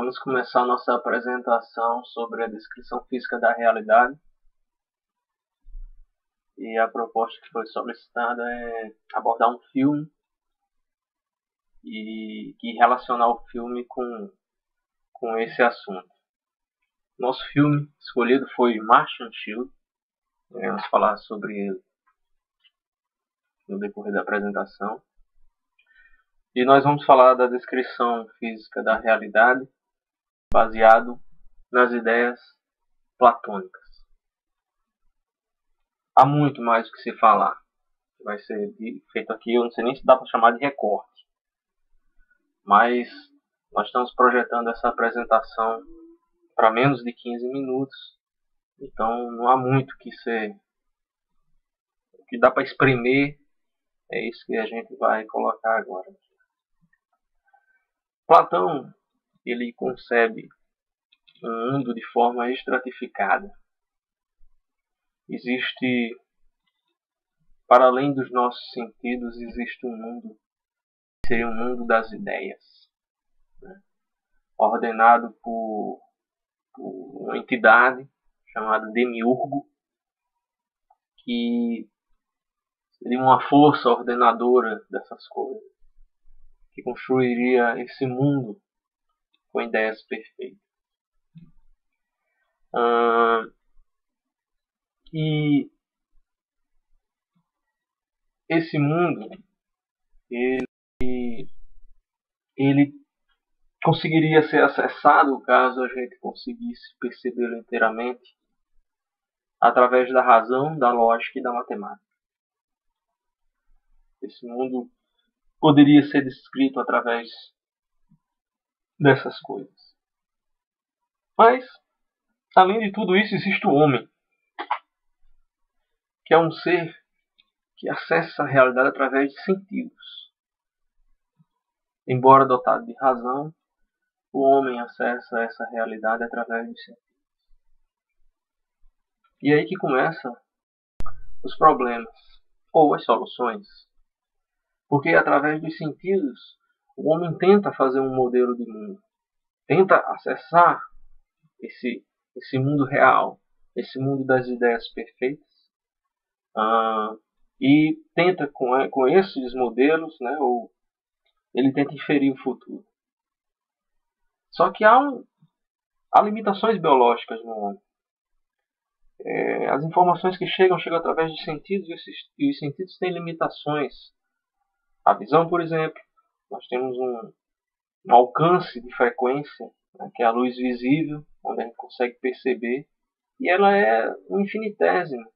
Vamos começar nossa apresentação sobre a descrição física da realidade. E a proposta que foi solicitada é abordar um filme e relacionar o filme com esse assunto. Nosso filme escolhido foi Martian Shield. Vamos falar sobre ele no decorrer da apresentação. E nós vamos falar da descrição física da realidade baseado nas ideias platônicas. Há muito mais o que se falar. Vai ser feito aqui, eu não sei nem se dá para chamar de recorte. Mas nós estamos projetando essa apresentação para menos de 15 minutos. Então não há muito que ser. O que dá para exprimir é isso que a gente vai colocar agora. Platão, ele concebe um mundo de forma estratificada. Existe, para além dos nossos sentidos, existe um mundo, que seria um mundo das ideias, né? Ordenado por uma entidade chamada Demiurgo, que seria uma força ordenadora dessas coisas, que construiria esse mundo com ideias perfeitas. E esse mundo, ele conseguiria ser acessado, caso a gente conseguisse percebê-lo inteiramente, através da razão, da lógica e da matemática. Esse mundo poderia ser descrito através dessas coisas. Mas, além de tudo isso, existe o homem, que é um ser que acessa a realidade através de sentidos. Embora dotado de razão, o homem acessa essa realidade através de sentidos. E é aí que começam os problemas, ou as soluções. Porque através dos sentidos, o homem tenta fazer um modelo de mundo. Tenta acessar esse mundo real, esse mundo das ideias perfeitas. E tenta com esses modelos, né, ou ele tenta inferir o futuro. Só que há limitações biológicas no homem. As informações que chegam através de sentidos, e os sentidos têm limitações. A visão, por exemplo, nós temos um alcance de frequência, né, que é a luz visível, onde a gente consegue perceber, e ela é um infinitésimo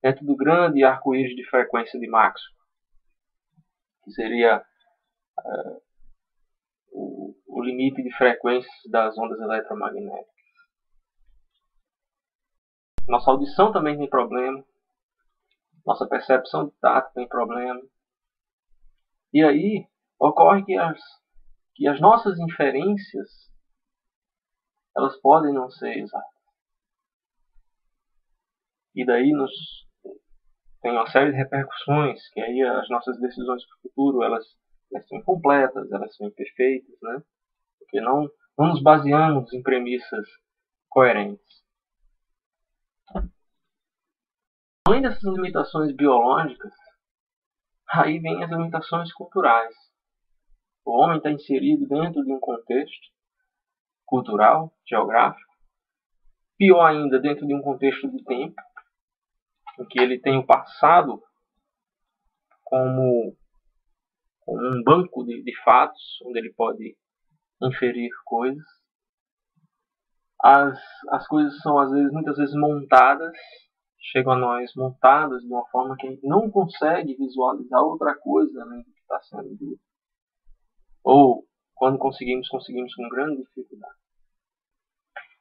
dentro do grande arco-íris de frequência de Maxwell, que seria o limite de frequências das ondas eletromagnéticas. Nossa audição também tem problema, nossa percepção de tato tem problema. E aí ocorre que as nossas inferências, elas podem não ser exatas. E daí tem uma série de repercussões, que aí as nossas decisões para o futuro, elas são incompletas, elas são imperfeitas, né? Porque não nos baseamos em premissas coerentes. Além dessas limitações biológicas, aí vem as limitações culturais. O homem está inserido dentro de um contexto cultural, geográfico, pior ainda, dentro de um contexto de tempo, em que ele tem o passado como um banco de fatos, onde ele pode inferir coisas. As coisas são muitas vezes montadas, chegam a nós montadas de uma forma que a gente não consegue visualizar outra coisa além do que está sendo dito. Ou, quando conseguimos com grande dificuldade.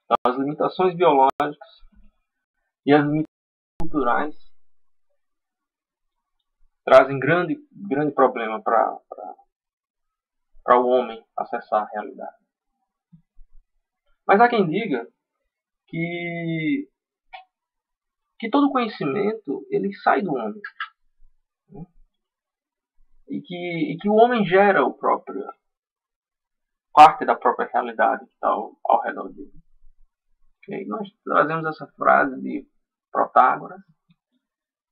Então, as limitações biológicas e as limitações culturais trazem grande problema para o homem acessar a realidade. Mas há quem diga que todo conhecimento ele sai do homem, né? E que o homem gera o próprio parte da própria realidade que está ao redor dele. E aí nós trazemos essa frase de Protágoras,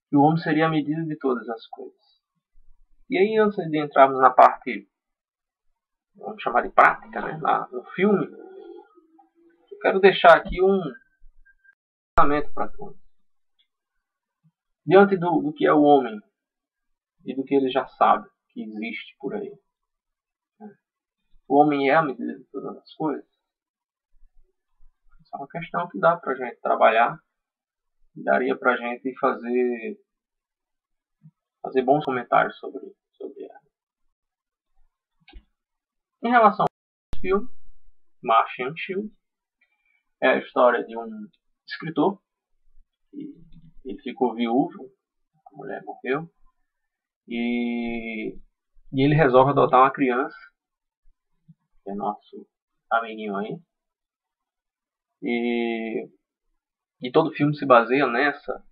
que o homem seria a medida de todas as coisas. E aí, antes de entrarmos na parte, vamos chamar de prática, né, no filme, eu quero deixar aqui um pensamento para todos. Diante do que é o homem e do que ele já sabe que existe por aí, né? O homem é a medida de todas as coisas. Isso é uma questão que dá para a gente trabalhar, daria para a gente fazer bons comentários sobre ela. Em relação ao filme, Martian Shield, é a história de um escritor, que ele ficou viúvo, a mulher morreu, e ele resolve adotar uma criança, que é nosso amiguinho aí, e todo o filme se baseia nessa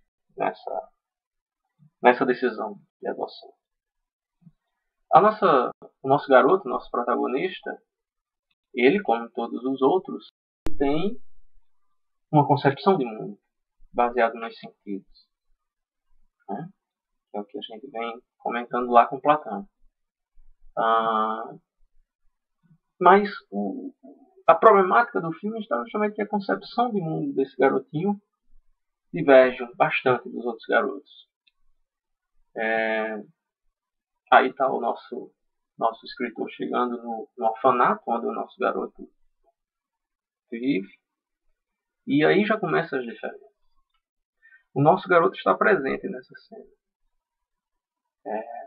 decisão de adoção. O nosso garoto, nosso protagonista, ele, como todos os outros, tem uma concepção de mundo baseado nos sentidos, né? Que é o que a gente vem comentando lá com Platão. Mas a problemática do filme está justamente que a concepção de mundo desse garotinho diverge bastante dos outros garotos. Aí está o nosso escritor chegando no orfanato onde o nosso garoto vive, e aí já começam as diferenças. O nosso garoto está presente nessa cena.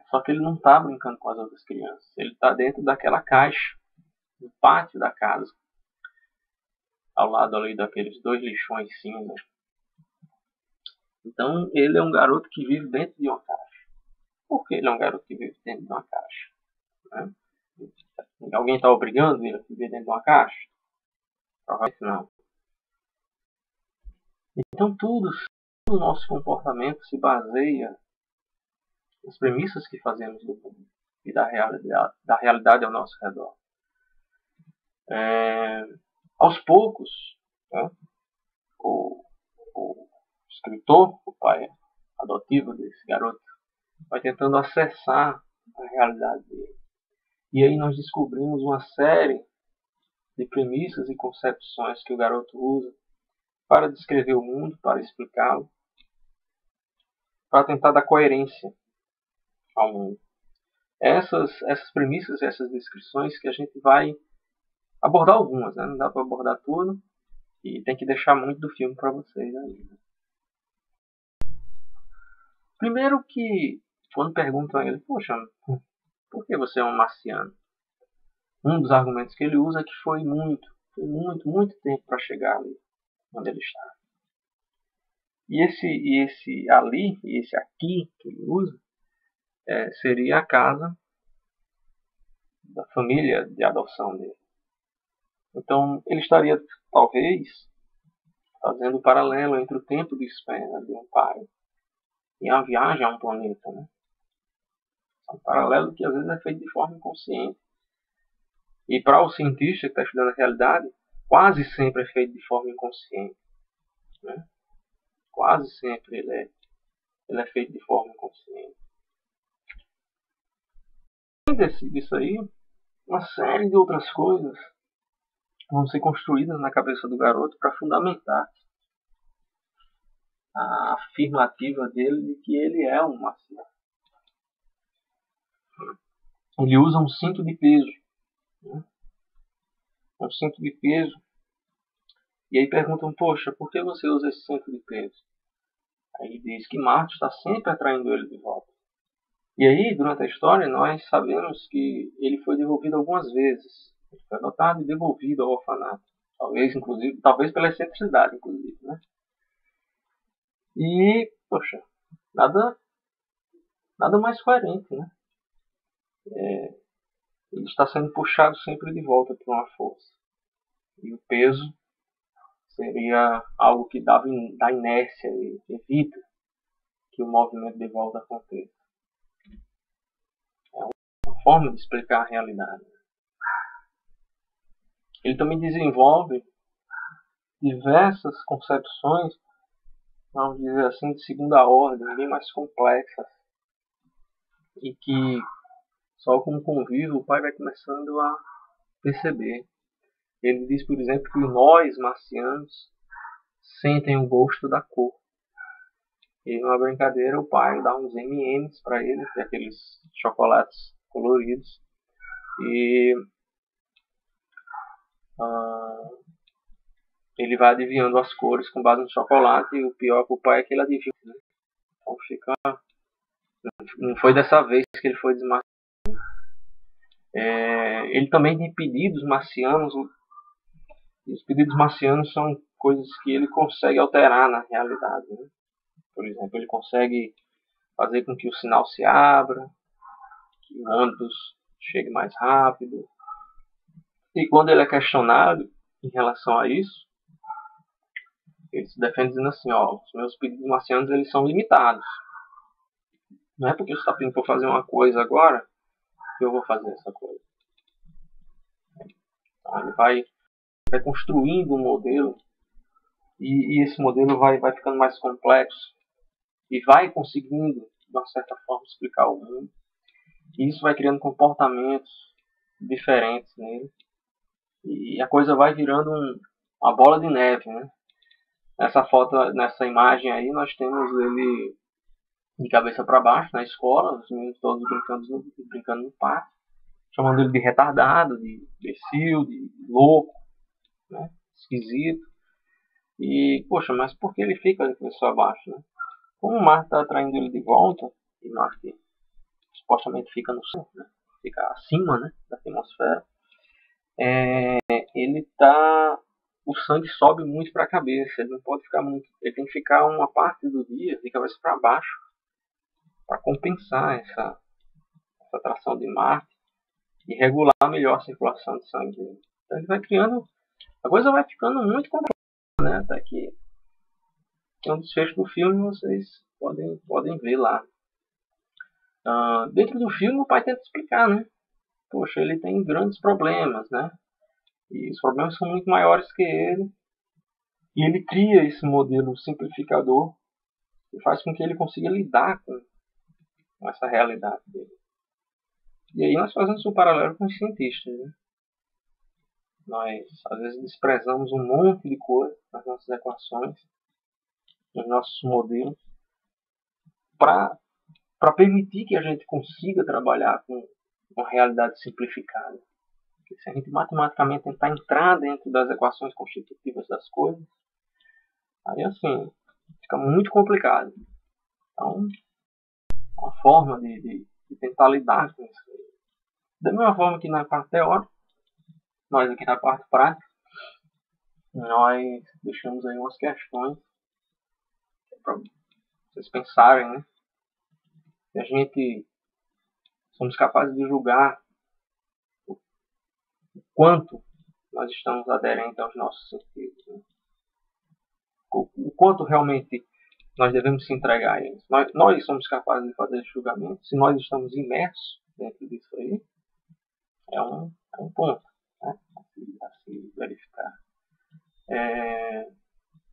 Só que ele não está brincando com as outras crianças. Ele está dentro daquela caixa, no pátio da casa, ao lado ali daqueles 2 lixões cinza. Então ele é um garoto que vive dentro de uma caixa. Por que ele é um garoto que vive dentro de uma caixa? Né? Alguém está obrigando ele a viver dentro de uma caixa? Provavelmente não. Então todo o nosso comportamento se baseia nas premissas que fazemos do mundo e da realidade ao nosso redor. Aos poucos, né, o escritor, o pai adotivo desse garoto, vai tentando acessar a realidade dele. E aí nós descobrimos uma série de premissas e concepções que o garoto usa para descrever o mundo, para explicá-lo, para tentar dar coerência ao mundo. Essas premissas, essas descrições que a gente vai abordar algumas, né? Não dá para abordar tudo e tem que deixar muito do filme para vocês ainda. Primeiro que, quando perguntam a ele, poxa, por que você é um marciano? Um dos argumentos que ele usa é que foi muito tempo para chegar ali onde ele está. E esse ali, e esse aqui que ele usa, seria a casa da família de adoção dele. Então ele estaria, talvez, fazendo o paralelo entre o tempo de espera de um pai e a viagem a um planeta, né? É um paralelo que às vezes é feito de forma inconsciente. E para o cientista que está estudando a realidade, quase sempre é feito de forma inconsciente, né? Quase sempre ele é feito de forma inconsciente. Além disso aí, uma série de outras coisas vão ser construídas na cabeça do garoto para fundamentar a afirmativa dele de que ele é um marciano. Ele usa um cinto de peso, né? Um cinto de peso. E aí perguntam, poxa, por que você usa esse cinto de peso? Aí ele diz que Marte está sempre atraindo ele de volta. E aí, durante a história, nós sabemos que ele foi devolvido algumas vezes. Ele foi adotado e devolvido ao orfanato. Talvez pela excentricidade, inclusive, né? E, poxa, nada mais coerente, né? Ele está sendo puxado sempre de volta por uma força. E o peso seria algo que dá inércia e evita que o movimento de volta aconteça. É uma forma de explicar a realidade. Ele também desenvolve diversas concepções, vamos dizer assim, de segunda ordem, bem mais complexas, e que só com o convívio o pai vai começando a perceber. Ele diz, por exemplo, que nós, marcianos, sentem o gosto da cor. E numa brincadeira o pai dá uns M&M's para ele, que é aqueles chocolates coloridos. E ele vai adivinhando as cores com base no chocolate. E o pior que o pai é que ele adivinha, né? Então fica... Não foi dessa vez que ele foi desmarciado. Ele também tem pedidos marcianos. E os pedidos marcianos são coisas que ele consegue alterar na realidade, né? Por exemplo, ele consegue fazer com que o sinal se abra, que o ônibus chegue mais rápido. E quando ele é questionado em relação a isso, ele se defende dizendo assim, os meus pedidos marcianos eles são limitados. Não é porque você está pedindo para eu fazer uma coisa agora que eu vou fazer essa coisa. Então ele vai construindo um modelo e esse modelo vai ficando mais complexo e vai conseguindo, de uma certa forma, explicar o mundo. E isso vai criando comportamentos diferentes nele. E a coisa vai virando uma bola de neve, né? Nessa foto, nessa imagem aí, nós temos ele de cabeça para baixo na escola, os meninos todos brincando no parque, chamando ele de retardado, de imbecil, de louco, né? Esquisito. E, poxa, mas por que ele fica de cabeça para baixo, né? Como o Marte está atraindo ele de volta, e Marte supostamente fica no centro, né? Fica acima, né, da atmosfera, ele tá... O sangue sobe muito para a cabeça, ele não pode ficar muito... Ele tem que ficar uma parte do dia de cabeça para baixo, para compensar essa atração de Marte e regular melhor a circulação de sangue. Então ele vai criando... A coisa vai ficando muito complexa, né? Até que é um desfecho do filme, vocês podem ver lá. Dentro do filme o pai tenta explicar, né? Poxa, ele tem grandes problemas, né? E os problemas são muito maiores que ele. E ele cria esse modelo simplificador que faz com que ele consiga lidar com essa realidade dele. E aí nós fazemos um paralelo com os cientistas, né? Nós, às vezes, desprezamos um monte de coisa nas nossas equações, nos nossos modelos, para permitir que a gente consiga trabalhar com uma realidade simplificada. Porque se a gente matematicamente tentar entrar dentro das equações constitutivas das coisas, aí assim, fica muito complicado. Então, uma forma de tentar lidar com isso. Da mesma forma que na parte teórica, nós aqui na parte prática, nós deixamos aí umas questões para vocês pensarem, né? Se a gente somos capazes de julgar o quanto nós estamos aderentes aos nossos sentidos, né? O quanto realmente nós devemos se entregar a eles. Nós somos capazes de fazer esse julgamento. Se nós estamos imersos dentro disso aí, é um ponto, né, a se verificar.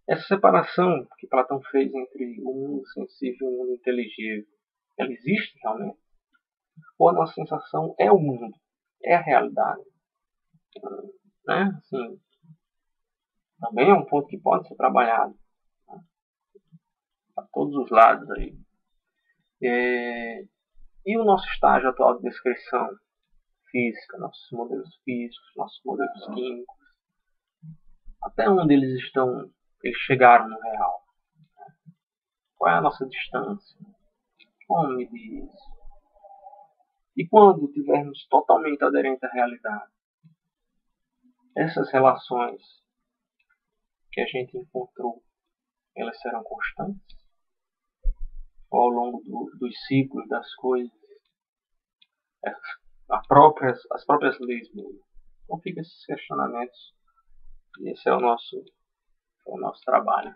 Essa separação que Platão fez entre o mundo sensível e o mundo inteligível, ela existe realmente? Ou a nossa sensação é o mundo, é a realidade? Né? Assim, também é um ponto que pode ser trabalhado, né, a todos os lados aí. E o nosso estágio atual de descrição física, nossos modelos físicos, nossos modelos químicos, até onde eles chegaram no real? Qual é a nossa distância? Como medir isso? E quando tivermos totalmente aderente à realidade, essas relações que a gente encontrou, elas serão constantes? Ou ao longo dos ciclos das coisas, as próprias leis mudam? Então fica esses questionamentos. E esse é o nosso trabalho.